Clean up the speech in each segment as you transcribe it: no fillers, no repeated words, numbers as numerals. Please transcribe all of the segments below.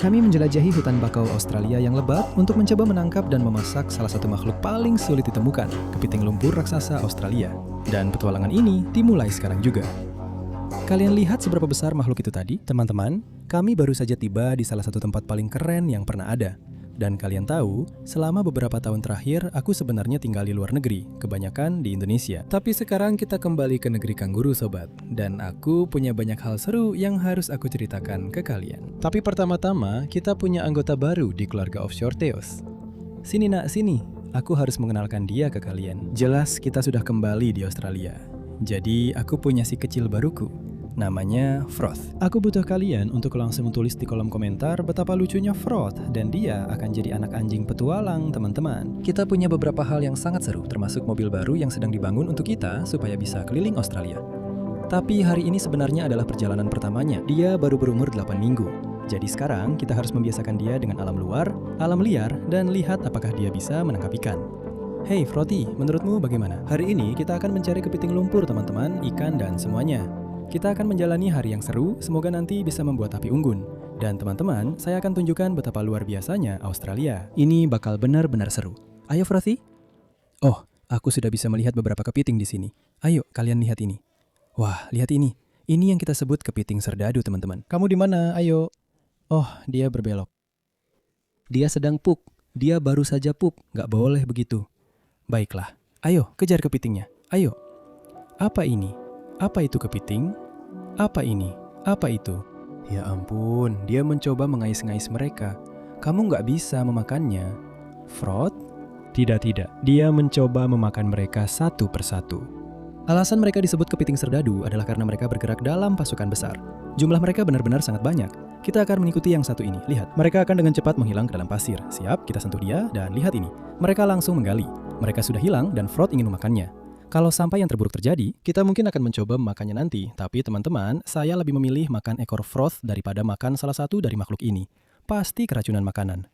Kami menjelajahi hutan bakau Australia yang lebat untuk mencoba menangkap dan memasak salah satu makhluk paling sulit ditemukan, kepiting lumpur raksasa Australia. Dan petualangan ini dimulai sekarang juga. Kalian lihat seberapa besar makhluk itu tadi? Teman-teman, kami baru saja tiba di salah satu tempat paling keren yang pernah ada. Dan kalian tahu, selama beberapa tahun terakhir, aku sebenarnya tinggal di luar negeri, kebanyakan di Indonesia. Tapi sekarang kita kembali ke negeri kanguru, sobat. Dan aku punya banyak hal seru yang harus aku ceritakan ke kalian. Tapi pertama-tama, kita punya anggota baru di keluarga offshore Theos. Sini nak, sini. Aku harus mengenalkan dia ke kalian. Jelas kita sudah kembali di Australia. Jadi, aku punya si kecil baruku. Namanya Froth. Aku butuh kalian untuk langsung tulis di kolom komentar betapa lucunya Froth dan dia akan jadi anak anjing petualang, teman-teman. Kita punya beberapa hal yang sangat seru, termasuk mobil baru yang sedang dibangun untuk kita supaya bisa keliling Australia. Tapi hari ini sebenarnya adalah perjalanan pertamanya. Dia baru berumur 8 minggu. Jadi sekarang kita harus membiasakan dia dengan alam luar, alam liar, dan lihat apakah dia bisa menangkap ikan. Hey Frothy, menurutmu bagaimana? Hari ini kita akan mencari kepiting lumpur, teman-teman, ikan, dan semuanya. Kita akan menjalani hari yang seru, semoga nanti bisa membuat api unggun. Dan teman-teman, saya akan tunjukkan betapa luar biasanya Australia. Ini bakal benar-benar seru. Ayo Frothy. Oh, aku sudah bisa melihat beberapa kepiting di sini. Ayo, kalian lihat ini. Wah, lihat ini. Ini yang kita sebut kepiting serdadu, teman-teman. Kamu di mana? Ayo. Oh, dia berbelok. Dia sedang pup. Dia baru saja pup. Gak boleh begitu. Baiklah. Ayo, kejar kepitingnya. Ayo. Apa ini? Apa itu kepiting? Apa ini? Apa itu? Ya ampun, dia mencoba mengais-ngais mereka. Kamu nggak bisa memakannya. Froth? Tidak. Dia mencoba memakan mereka satu persatu. Alasan mereka disebut kepiting serdadu adalah karena mereka bergerak dalam pasukan besar. Jumlah mereka benar-benar sangat banyak. Kita akan mengikuti yang satu ini. Lihat, mereka akan dengan cepat menghilang ke dalam pasir. Siap, kita sentuh dia dan lihat ini. Mereka langsung menggali. Mereka sudah hilang dan Froth ingin memakannya. Kalau sampai yang terburuk terjadi, kita mungkin akan mencoba memakannya nanti. Tapi teman-teman, saya lebih memilih makan ekor Froth daripada makan salah satu dari makhluk ini. Pasti keracunan makanan.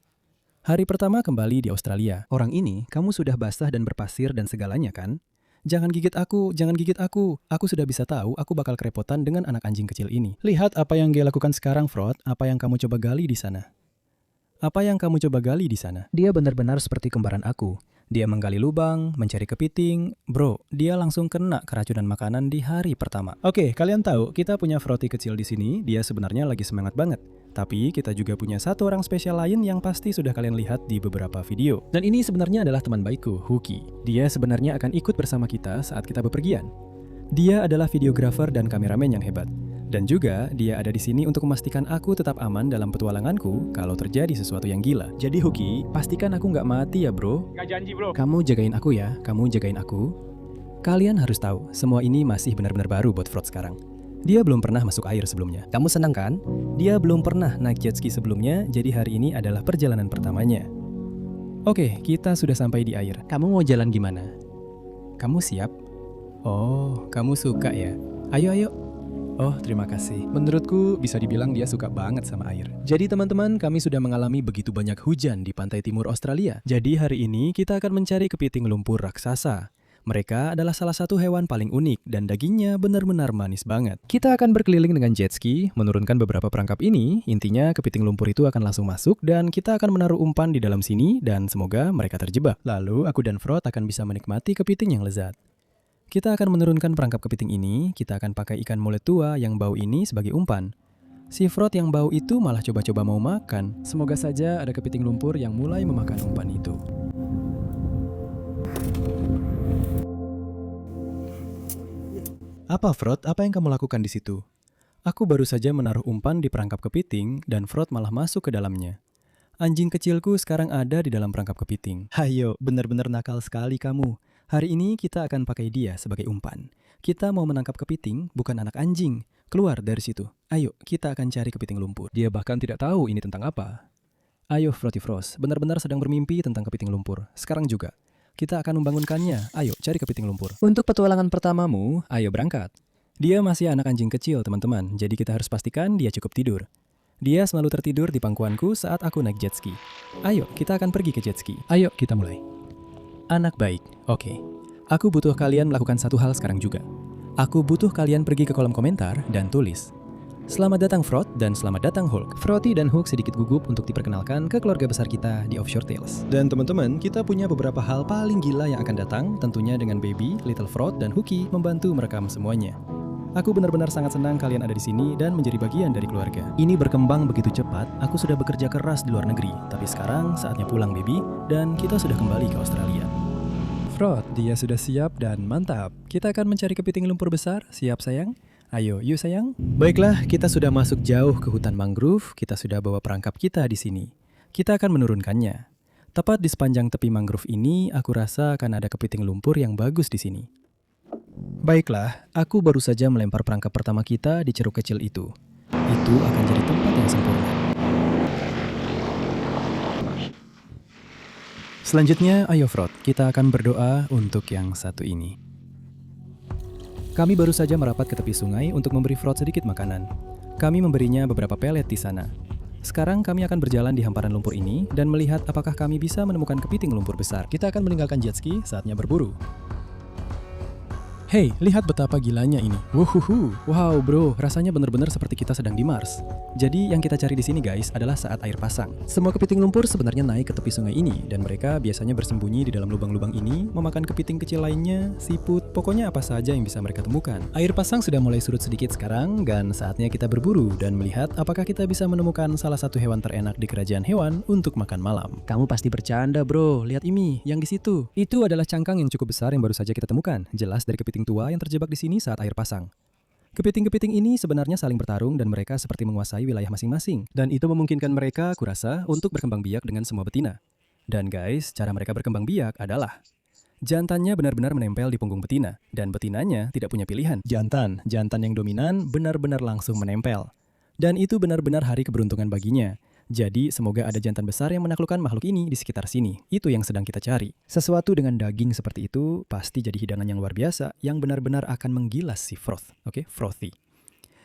Hari pertama kembali di Australia. Orang ini, kamu sudah basah dan berpasir dan segalanya kan? Jangan gigit aku, jangan gigit aku. Aku sudah bisa tahu aku bakal kerepotan dengan anak anjing kecil ini. Lihat apa yang dia lakukan sekarang, Froth. Apa yang kamu coba gali di sana? Apa yang kamu coba gali di sana? Dia benar-benar seperti kembaran aku. Dia menggali lubang, mencari kepiting. Bro, dia langsung kena keracunan makanan di hari pertama. Oke, kalian tahu, kita punya Frothy kecil di sini. Dia sebenarnya lagi semangat banget. Tapi kita juga punya satu orang spesial lain yang pasti sudah kalian lihat di beberapa video. Dan ini sebenarnya adalah teman baikku, Huki. Dia sebenarnya akan ikut bersama kita saat kita bepergian. Dia adalah videografer dan kameramen yang hebat. Dan juga, dia ada di sini untuk memastikan aku tetap aman dalam petualanganku kalau terjadi sesuatu yang gila. Jadi Huki, pastikan aku nggak mati ya bro. Nggak janji bro. Kamu jagain aku ya, kamu jagain aku. Kalian harus tahu, semua ini masih benar-benar baru buat Froth sekarang. Dia belum pernah masuk air sebelumnya. Kamu senang kan? Dia belum pernah naik jet ski sebelumnya, jadi hari ini adalah perjalanan pertamanya. Oke, kita sudah sampai di air. Kamu mau jalan gimana? Kamu siap? Oh, kamu suka ya? Ayo. Oh, terima kasih. Menurutku bisa dibilang dia suka banget sama air. Jadi teman-teman, kami sudah mengalami begitu banyak hujan di pantai timur Australia. Jadi hari ini kita akan mencari kepiting lumpur raksasa. Mereka adalah salah satu hewan paling unik dan dagingnya benar-benar manis banget. Kita akan berkeliling dengan jet ski, menurunkan beberapa perangkap ini. Intinya kepiting lumpur itu akan langsung masuk dan kita akan menaruh umpan di dalam sini dan semoga mereka terjebak. Lalu aku dan Froth akan bisa menikmati kepiting yang lezat. Kita akan menurunkan perangkap kepiting ini, kita akan pakai ikan mulet tua yang bau ini sebagai umpan. Si Froth yang bau itu malah coba-coba mau makan. Semoga saja ada kepiting lumpur yang mulai memakan umpan itu. Apa Froth? Apa yang kamu lakukan di situ? Aku baru saja menaruh umpan di perangkap kepiting dan Froth malah masuk ke dalamnya. Anjing kecilku sekarang ada di dalam perangkap kepiting. Hayo, benar-benar nakal sekali kamu. Hari ini kita akan pakai dia sebagai umpan. Kita mau menangkap kepiting, bukan anak anjing. Keluar dari situ. Ayo, kita akan cari kepiting lumpur. Dia bahkan tidak tahu ini tentang apa. Ayo Frothy Frost, benar-benar sedang bermimpi tentang kepiting lumpur. Sekarang juga. Kita akan membangunkannya. Ayo, cari kepiting lumpur. Untuk petualangan pertamamu, ayo berangkat. Dia masih anak anjing kecil, teman-teman. Jadi kita harus pastikan dia cukup tidur. Dia selalu tertidur di pangkuanku saat aku naik jet ski. Ayo, kita akan pergi ke jet ski. Ayo, kita mulai. Anak baik, oke. Aku butuh kalian melakukan satu hal sekarang juga. Aku butuh kalian pergi ke kolom komentar dan tulis. Selamat datang Frot dan selamat datang Hulk. Frotty dan Hulk sedikit gugup untuk diperkenalkan ke keluarga besar kita di Offshore Tales. Dan teman-teman, kita punya beberapa hal paling gila yang akan datang, tentunya dengan Baby, Little Frot, dan Hooky membantu merekam semuanya. Aku benar-benar sangat senang kalian ada di sini dan menjadi bagian dari keluarga. Ini berkembang begitu cepat, aku sudah bekerja keras di luar negeri. Tapi sekarang saatnya pulang Baby, dan kita sudah kembali ke Australia. Frot, dia sudah siap dan mantap. Kita akan mencari kepiting lumpur besar, siap sayang? Ayo, yuk sayang. Baiklah, kita sudah masuk jauh ke hutan mangrove, kita sudah bawa perangkap kita di sini. Kita akan menurunkannya. Tepat di sepanjang tepi mangrove ini, aku rasa akan ada kepiting lumpur yang bagus di sini. Baiklah, aku baru saja melempar perangkap pertama kita di ceruk kecil itu. Itu akan jadi tempat yang sempurna. Selanjutnya, ayo Frot, kita akan berdoa untuk yang satu ini. Kami baru saja merapat ke tepi sungai untuk memberi Frot sedikit makanan. Kami memberinya beberapa pelet di sana. Sekarang kami akan berjalan di hamparan lumpur ini dan melihat apakah kami bisa menemukan kepiting lumpur besar. Kita akan meninggalkan jet ski, saatnya berburu. Hey, lihat betapa gilanya ini. Wuhuhu. Wow bro, rasanya benar-benar seperti kita sedang di Mars. Jadi yang kita cari di sini guys adalah saat air pasang. Semua kepiting lumpur sebenarnya naik ke tepi sungai ini dan mereka biasanya bersembunyi di dalam lubang-lubang ini, memakan kepiting kecil lainnya, siput, pokoknya apa saja yang bisa mereka temukan. Air pasang sudah mulai surut sedikit sekarang dan saatnya kita berburu dan melihat apakah kita bisa menemukan salah satu hewan terenak di kerajaan hewan untuk makan malam. Kamu pasti bercanda bro, lihat ini, yang di situ. Itu adalah cangkang yang cukup besar yang baru saja kita temukan, jelas dari kepiting tua yang terjebak di sini saat air pasang. Kepiting-kepiting ini sebenarnya saling bertarung dan mereka seperti menguasai wilayah masing-masing. Dan itu memungkinkan mereka, kurasa, untuk berkembang biak dengan semua betina. Dan guys, cara mereka berkembang biak adalah jantannya benar-benar menempel di punggung betina, dan betinanya tidak punya pilihan. Jantan yang dominan benar-benar langsung menempel. Dan itu benar-benar hari keberuntungan baginya. Jadi, semoga ada jantan besar yang menaklukkan makhluk ini di sekitar sini. Itu yang sedang kita cari. Sesuatu dengan daging seperti itu pasti jadi hidangan yang luar biasa yang benar-benar akan menggilas si Froth. Oke, Frothy.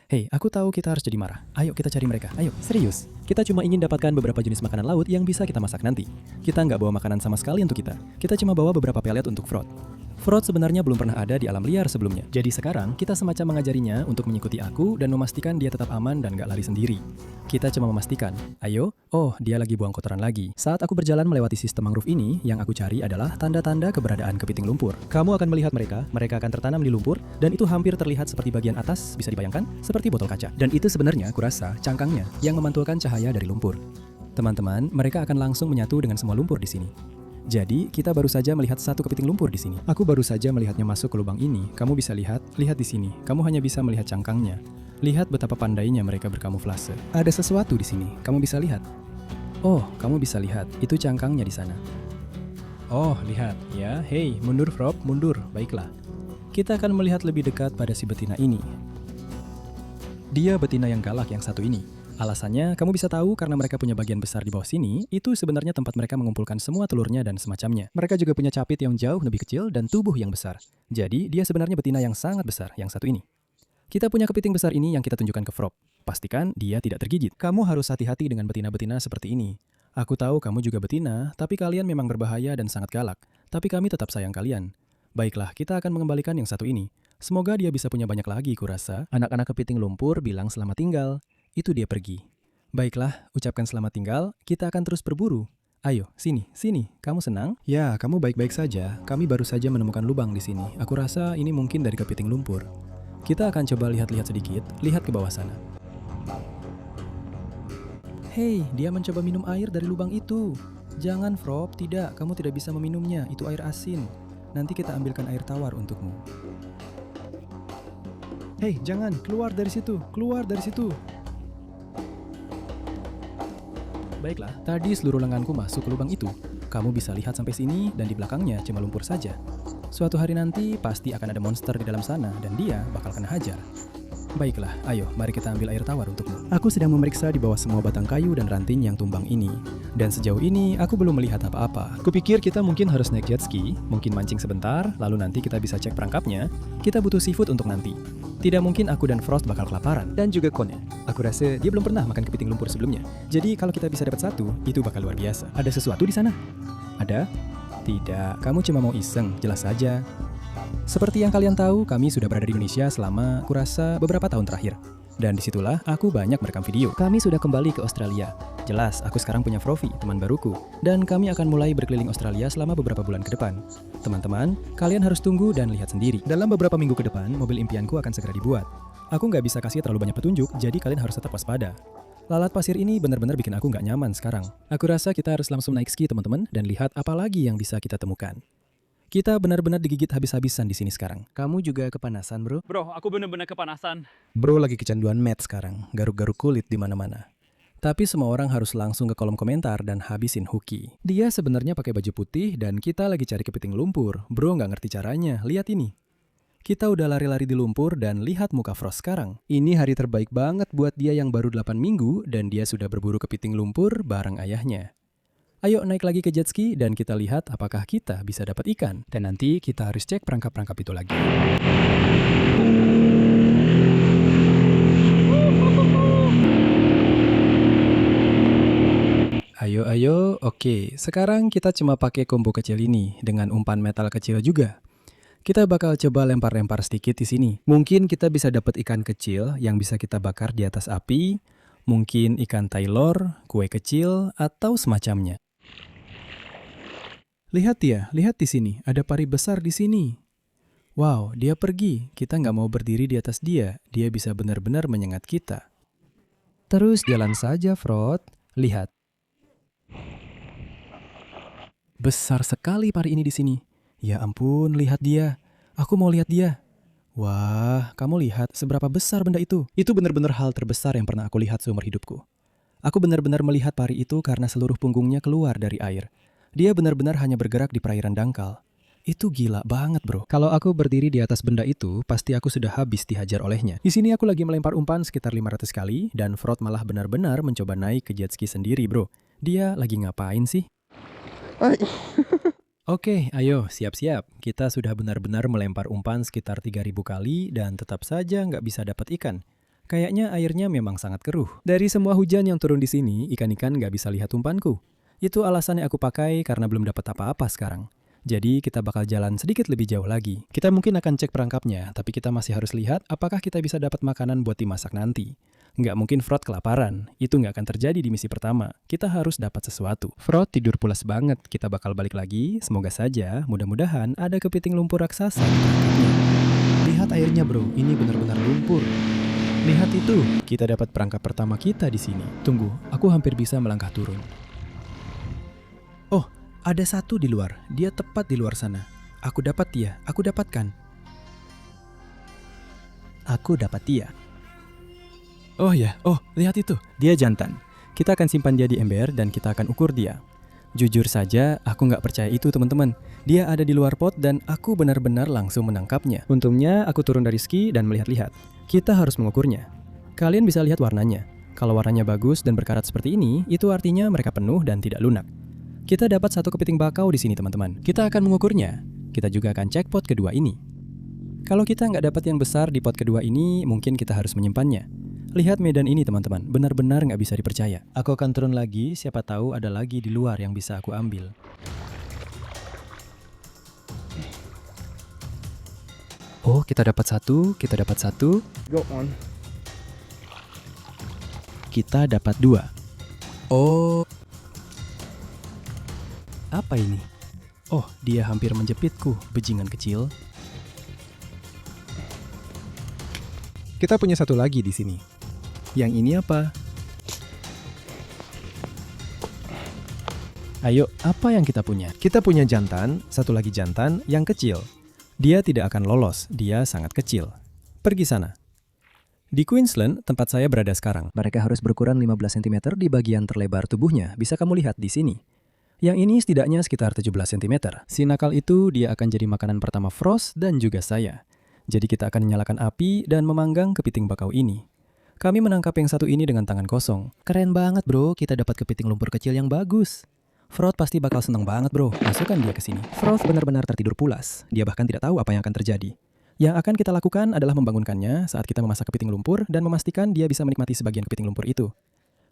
Hei, aku tahu kita harus jadi marah. Ayo kita cari mereka. Ayo, serius. Kita cuma ingin dapatkan beberapa jenis makanan laut yang bisa kita masak nanti. Kita nggak bawa makanan sama sekali untuk kita. Kita cuma bawa beberapa pelet untuk Froth. Froth sebenarnya belum pernah ada di alam liar sebelumnya. Jadi sekarang kita semacam mengajarinya untuk mengikuti aku dan memastikan dia tetap aman dan gak lari sendiri. Kita cuma memastikan, ayo, oh dia lagi buang kotoran lagi. Saat aku berjalan melewati sistem mangrove ini, yang aku cari adalah tanda-tanda keberadaan kepiting lumpur. Kamu akan melihat mereka akan tertanam di lumpur, dan itu hampir terlihat seperti bagian atas, bisa dibayangkan, seperti botol kaca. Dan itu sebenarnya, kurasa, cangkangnya yang memantulkan cahaya dari lumpur. Teman-teman, mereka akan langsung menyatu dengan semua lumpur di sini. Jadi, kita baru saja melihat satu kepiting lumpur di sini. Aku baru saja melihatnya masuk ke lubang ini. Kamu bisa lihat di sini. Kamu hanya bisa melihat cangkangnya. Lihat betapa pandainya mereka berkamuflase. Ada sesuatu di sini. Kamu bisa lihat. Oh, kamu bisa lihat. Itu cangkangnya di sana. Oh, lihat. Ya, hey, mundur Frog, mundur. Baiklah. Kita akan melihat lebih dekat pada si betina ini. Dia betina yang galak yang satu ini. Alasannya, kamu bisa tahu karena mereka punya bagian besar di bawah sini, itu sebenarnya tempat mereka mengumpulkan semua telurnya dan semacamnya. Mereka juga punya capit yang jauh lebih kecil dan tubuh yang besar. Jadi, dia sebenarnya betina yang sangat besar, yang satu ini. Kita punya kepiting besar ini yang kita tunjukkan ke Frog. Pastikan dia tidak tergigit. Kamu harus hati-hati dengan betina-betina seperti ini. Aku tahu kamu juga betina, tapi kalian memang berbahaya dan sangat galak. Tapi kami tetap sayang kalian. Baiklah, kita akan mengembalikan yang satu ini. Semoga dia bisa punya banyak lagi, kurasa. Anak-anak kepiting lumpur bilang selamat tinggal. Itu dia pergi. Baiklah, ucapkan selamat tinggal, kita akan terus berburu. Ayo, sini, kamu senang? Ya, kamu baik-baik saja. Kami baru saja menemukan lubang di sini. Aku rasa ini mungkin dari kepiting lumpur. Kita akan coba lihat-lihat sedikit, lihat ke bawah sana. Hei, dia mencoba minum air dari lubang itu. Jangan, Frog, tidak, kamu tidak bisa meminumnya, itu air asin. Nanti kita ambilkan air tawar untukmu. Hei, jangan, keluar dari situ. Baiklah, tadi seluruh lenganku masuk ke lubang itu. Kamu bisa lihat sampai sini dan di belakangnya cuma lumpur saja. Suatu hari nanti pasti akan ada monster di dalam sana dan dia bakal kena hajar. Baiklah, ayo mari kita ambil air tawar untukmu. Aku sedang memeriksa di bawah semua batang kayu dan ranting yang tumbang ini. Dan sejauh ini aku belum melihat apa-apa. Kupikir kita mungkin harus naik jet ski, mungkin mancing sebentar, lalu nanti kita bisa cek perangkapnya. Kita butuh seafood untuk nanti. Tidak mungkin aku dan Frost bakal kelaparan. Dan juga Cone. Aku rasa dia belum pernah makan kepiting lumpur sebelumnya. Jadi kalau kita bisa dapat satu, itu bakal luar biasa. Ada sesuatu di sana? Ada? Tidak, kamu cuma mau iseng, jelas saja. Seperti yang kalian tahu, kami sudah berada di Indonesia selama, kurasa, beberapa tahun terakhir. Dan disitulah aku banyak merekam video. Kami sudah kembali ke Australia. Jelas, aku sekarang punya Frovi, teman baruku. Dan kami akan mulai berkeliling Australia selama beberapa bulan ke depan. Teman-teman, kalian harus tunggu dan lihat sendiri. Dalam beberapa minggu ke depan, mobil impianku akan segera dibuat. Aku nggak bisa kasih terlalu banyak petunjuk, jadi kalian harus tetap waspada. Lalat pasir ini benar-benar bikin aku nggak nyaman sekarang. Aku rasa kita harus langsung naik ski teman-teman dan lihat apa lagi yang bisa kita temukan. Kita benar-benar digigit habis-habisan di sini sekarang. Kamu juga kepanasan, bro? Bro, aku bener-bener kepanasan. Bro lagi kecanduan mat sekarang, garuk-garuk kulit di mana-mana. Tapi semua orang harus langsung ke kolom komentar dan habisin Huki. Dia sebenarnya pakai baju putih dan kita lagi cari kepiting lumpur. Bro nggak ngerti caranya, lihat ini. Kita udah lari-lari di lumpur dan lihat muka Frost sekarang. Ini hari terbaik banget buat dia yang baru 8 minggu dan dia sudah berburu kepiting lumpur bareng ayahnya. Ayo naik lagi ke jet ski dan kita lihat apakah kita bisa dapat ikan. Dan nanti kita harus cek perangkap-perangkap itu lagi. Ayo, oke. Sekarang kita cuma pakai combo kecil ini dengan umpan metal kecil juga. Kita bakal coba lempar-lempar sedikit di sini. Mungkin kita bisa dapat ikan kecil yang bisa kita bakar di atas api, mungkin ikan tailor, kue kecil, atau semacamnya. Lihat ya, lihat di sini, ada pari besar di sini. Wow, dia pergi. Kita nggak mau berdiri di atas dia. Dia bisa benar-benar menyengat kita. Terus jalan saja, Frod. Lihat. Besar sekali pari ini di sini. Ya ampun, lihat dia. Aku mau lihat dia. Wah, kamu lihat seberapa besar benda itu. Itu benar-benar hal terbesar yang pernah aku lihat seumur hidupku. Aku benar-benar melihat pari itu karena seluruh punggungnya keluar dari air. Dia benar-benar hanya bergerak di perairan dangkal. Itu gila banget, bro. Kalau aku berdiri di atas benda itu, pasti aku sudah habis dihajar olehnya. Di sini aku lagi melempar umpan sekitar 500 kali, dan Frod malah benar-benar mencoba naik ke jet ski sendiri, bro. Dia lagi ngapain sih? Oke, ayo siap-siap. Kita sudah benar-benar melempar umpan sekitar 3000 kali, dan tetap saja nggak bisa dapat ikan. Kayaknya airnya memang sangat keruh. Dari semua hujan yang turun di sini, ikan-ikan nggak bisa lihat umpanku. Itu alasannya aku pakai karena belum dapat apa-apa sekarang. Jadi kita bakal jalan sedikit lebih jauh lagi. Kita mungkin akan cek perangkapnya, tapi kita masih harus lihat apakah kita bisa dapat makanan buat dimasak nanti. Nggak mungkin Frod kelaparan. Itu nggak akan terjadi di misi pertama. Kita harus dapat sesuatu. Frod tidur pulas banget. Kita bakal balik lagi. Semoga saja, mudah-mudahan ada kepiting lumpur raksasa di perangkapnya. Lihat airnya, bro. Ini benar-benar lumpur. Lihat itu. Kita dapat perangkap pertama kita di sini. Tunggu, aku hampir bisa melangkah turun. Oh, ada satu di luar. Dia tepat di luar sana. Aku dapat dia. Aku dapatkan. Aku dapat dia. Oh ya, lihat itu. Dia jantan. Kita akan simpan dia di ember dan kita akan ukur dia. Jujur saja, aku nggak percaya itu teman-teman. Dia ada di luar pot dan aku benar-benar langsung menangkapnya. Untungnya aku turun dari ski dan melihat-lihat. Kita harus mengukurnya. Kalian bisa lihat warnanya. Kalau warnanya bagus dan berkarat seperti ini, itu artinya mereka penuh dan tidak lunak. Kita dapat satu kepiting bakau di sini teman-teman. Kita akan mengukurnya. Kita juga akan cek pot kedua ini. Kalau kita nggak dapat yang besar di pot kedua ini, mungkin kita harus menyimpannya. Lihat medan ini teman-teman, benar-benar nggak bisa dipercaya. Aku akan turun lagi, siapa tahu ada lagi di luar yang bisa aku ambil. Oh, kita dapat satu. Go on. Kita dapat dua. Oh. Apa ini? Oh, dia hampir menjepitku, bajingan kecil. Kita punya satu lagi di sini. Yang ini apa? Ayo, apa yang kita punya? Kita punya jantan, satu lagi jantan yang kecil. Dia tidak akan lolos, dia sangat kecil. Pergi sana. Di Queensland, tempat saya berada sekarang, mereka harus berukuran 15 cm di bagian terlebar tubuhnya. Bisa kamu lihat di sini. Yang ini setidaknya sekitar 17 cm. Si nakal itu dia akan jadi makanan pertama Frost dan juga saya. Jadi kita akan menyalakan api dan memanggang kepiting bakau ini. Kami menangkap yang satu ini dengan tangan kosong. Keren banget bro, kita dapat kepiting lumpur kecil yang bagus. Frod pasti bakal seneng banget bro, masukkan dia ke sini. Frod benar-benar tertidur pulas, dia bahkan tidak tahu apa yang akan terjadi. Yang akan kita lakukan adalah membangunkannya saat kita memasak kepiting lumpur dan memastikan dia bisa menikmati sebagian kepiting lumpur itu.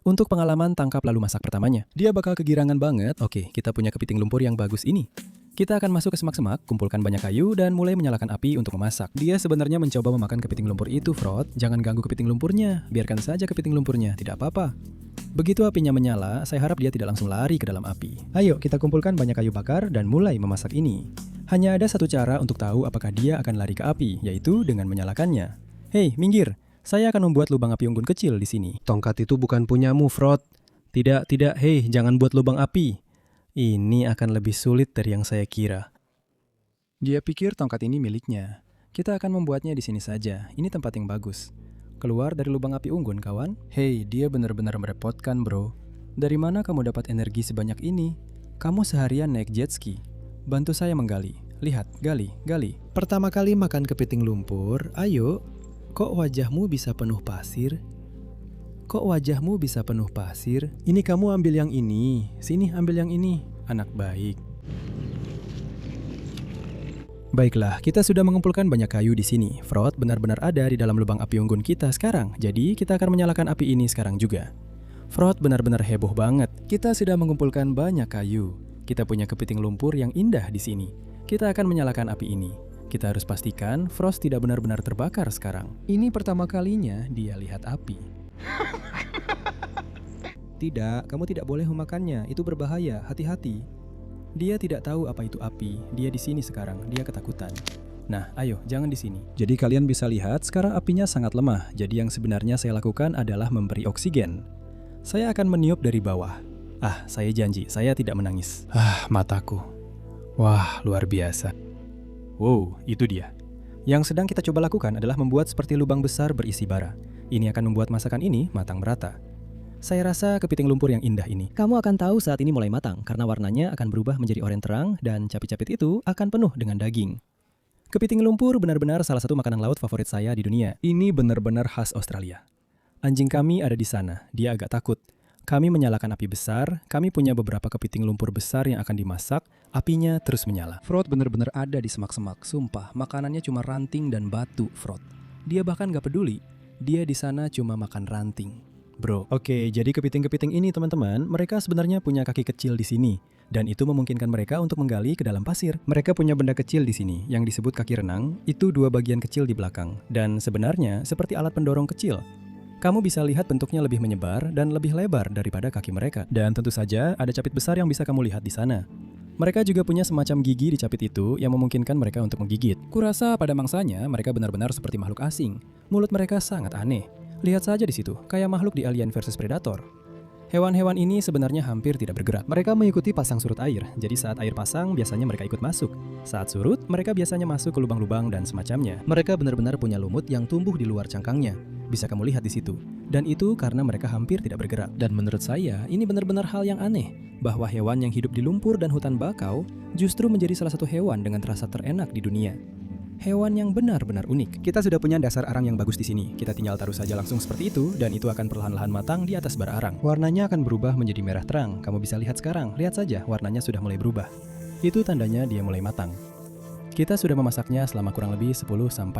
Untuk pengalaman tangkap lalu masak pertamanya, dia bakal kegirangan banget. Oke, kita punya kepiting lumpur yang bagus ini. Kita akan masuk ke semak-semak, kumpulkan banyak kayu, dan mulai menyalakan api untuk memasak. Dia sebenarnya mencoba memakan kepiting lumpur itu, Frod. Jangan ganggu kepiting lumpurnya, biarkan saja kepiting lumpurnya, tidak apa-apa. Begitu apinya menyala, saya harap dia tidak langsung lari ke dalam api. Ayo, kita kumpulkan banyak kayu bakar dan mulai memasak ini. Hanya ada satu cara untuk tahu apakah dia akan lari ke api, yaitu dengan menyalakannya. Hei, minggir! Saya akan membuat lubang api unggun kecil di sini. Tongkat itu bukan punyamu, Frod. Tidak, hei, jangan buat lubang api. Ini akan lebih sulit dari yang saya kira. Dia pikir tongkat ini miliknya. Kita akan membuatnya di sini saja. Ini tempat yang bagus. Keluar dari lubang api unggun, kawan. Hei, dia benar-benar merepotkan, bro. Dari mana kamu dapat energi sebanyak ini? Kamu seharian naik jet ski. Bantu saya menggali. Lihat, gali. Pertama kali makan kepiting lumpur, ayo. Kok wajahmu bisa penuh pasir? Ini kamu ambil yang ini. Sini ambil yang ini. Anak baik. Baiklah, kita sudah mengumpulkan banyak kayu di sini. Frod benar-benar ada di dalam lubang api unggun kita sekarang. Jadi kita akan menyalakan api ini sekarang juga. Frod benar-benar heboh banget. Kita sudah mengumpulkan banyak kayu. Kita punya kepiting lumpur yang indah di sini. Kita akan menyalakan api ini. Kita harus pastikan Frost tidak benar-benar terbakar sekarang. Ini pertama kalinya dia lihat api. Tidak, kamu tidak boleh memakannya. Itu berbahaya. Hati-hati. Dia tidak tahu apa itu api. Dia di sini sekarang. Dia ketakutan. Nah, ayo, jangan di sini. Jadi kalian bisa lihat sekarang apinya sangat lemah. Jadi yang sebenarnya saya lakukan adalah memberi oksigen. Saya akan meniup dari bawah. Saya janji, saya tidak menangis. Mataku. Wah, luar biasa. Wow, itu dia. Yang sedang kita coba lakukan adalah membuat seperti lubang besar berisi bara. Ini akan membuat masakan ini matang merata. Saya rasa kepiting lumpur yang indah ini. Kamu akan tahu saat ini mulai matang karena warnanya akan berubah menjadi oranye terang dan capit-capit itu akan penuh dengan daging. Kepiting lumpur benar-benar salah satu makanan laut favorit saya di dunia. Ini benar-benar khas Australia. Anjing kami ada di sana. Dia agak takut. Kami menyalakan api besar, kami punya beberapa kepiting lumpur besar yang akan dimasak, apinya terus menyala. Frod benar-benar ada di semak-semak, sumpah, makanannya cuma ranting dan batu, Frod. Dia bahkan gak peduli, dia di sana cuma makan ranting. Bro, oke, jadi kepiting-kepiting ini teman-teman, mereka sebenarnya punya kaki kecil di sini. Dan itu memungkinkan mereka untuk menggali ke dalam pasir. Mereka punya benda kecil di sini, yang disebut kaki renang, itu dua bagian kecil di belakang. Dan sebenarnya seperti alat pendorong kecil. Kamu bisa lihat bentuknya lebih menyebar dan lebih lebar daripada kaki mereka. Dan tentu saja ada capit besar yang bisa kamu lihat di sana. Mereka juga punya semacam gigi di capit itu yang memungkinkan mereka untuk menggigit. Kurasa pada mangsanya mereka benar-benar seperti makhluk asing. Mulut mereka sangat aneh. Lihat saja di situ, kayak makhluk di Alien vs Predator. Hewan-hewan ini sebenarnya hampir tidak bergerak. Mereka mengikuti pasang surut air, jadi saat air pasang biasanya mereka ikut masuk. Saat surut, mereka biasanya masuk ke lubang-lubang dan semacamnya. Mereka benar-benar punya lumut yang tumbuh di luar cangkangnya. Bisa kamu lihat di situ. Dan itu karena mereka hampir tidak bergerak. Dan menurut saya, ini benar-benar hal yang aneh. Bahwa hewan yang hidup di lumpur dan hutan bakau justru menjadi salah satu hewan dengan rasa terenak di dunia. Hewan yang benar-benar unik. Kita sudah punya dasar arang yang bagus di sini. Kita tinggal taruh saja langsung seperti itu, dan itu akan perlahan-lahan matang di atas bara arang. Warnanya akan berubah menjadi merah terang. Kamu bisa lihat sekarang. Lihat saja, warnanya sudah mulai berubah. Itu tandanya dia mulai matang. Kita sudah memasaknya selama kurang lebih 10-15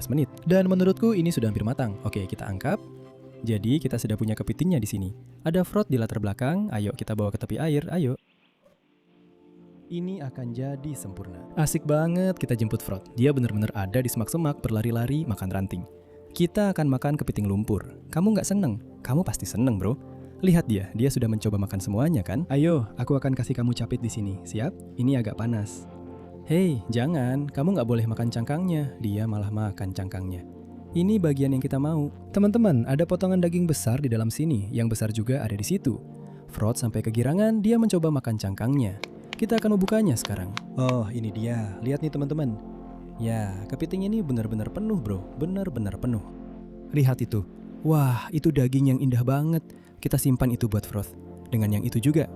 menit. Dan menurutku ini sudah hampir matang. Oke, kita angkat. Jadi kita sudah punya kepitingnya di sini. Ada Frod di latar belakang. Ayo kita bawa ke tepi air. Ayo. Ini akan jadi sempurna. Asik banget kita jemput Frod. Dia benar-benar ada di semak-semak berlari-lari makan ranting. Kita akan makan kepiting lumpur. Kamu nggak seneng? Kamu pasti seneng, bro. Lihat dia sudah mencoba makan semuanya kan? Ayo, aku akan kasih kamu capit di sini. Siap? Ini agak panas. Hei, jangan. Kamu nggak boleh makan cangkangnya. Dia malah makan cangkangnya. Ini bagian yang kita mau. Teman-teman, ada potongan daging besar di dalam sini. Yang besar juga ada di situ. Frod sampai kegirangan, dia mencoba makan cangkangnya. Kita akan membukanya sekarang. Oh, ini dia. Lihat nih teman-teman. Ya, kepiting ini benar-benar penuh, bro. Benar-benar penuh. Lihat itu. Wah, itu daging yang indah banget. Kita simpan itu buat Frod. Dengan yang itu juga.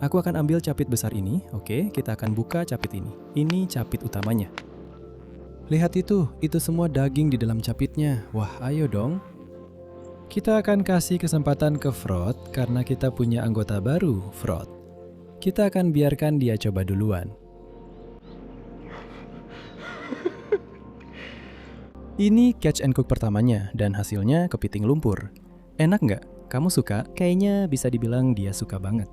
Aku akan ambil capit besar ini. Oke, kita akan buka capit ini. Ini capit utamanya. Lihat itu semua daging di dalam capitnya. Wah, ayo dong. Kita akan kasih kesempatan ke Frod karena kita punya anggota baru, Frod. Kita akan biarkan dia coba duluan. Ini catch and cook pertamanya dan hasilnya kepiting lumpur. Enak nggak? Kamu suka? Kayaknya bisa dibilang dia suka banget.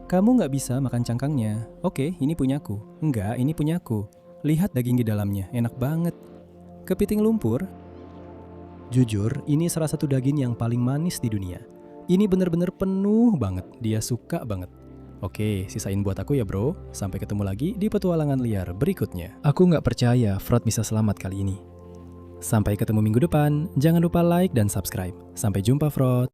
Kamu nggak bisa makan cangkangnya. Oke, ini punyaku. Enggak, ini punyaku. Lihat daging di dalamnya, enak banget. Kepiting lumpur. Jujur, ini salah satu daging yang paling manis di dunia. Ini bener-bener penuh banget, dia suka banget. Oke, sisain buat aku ya bro. Sampai ketemu lagi di petualangan liar berikutnya. Aku nggak percaya Frod bisa selamat kali ini. Sampai ketemu minggu depan, jangan lupa like dan subscribe. Sampai jumpa Frod.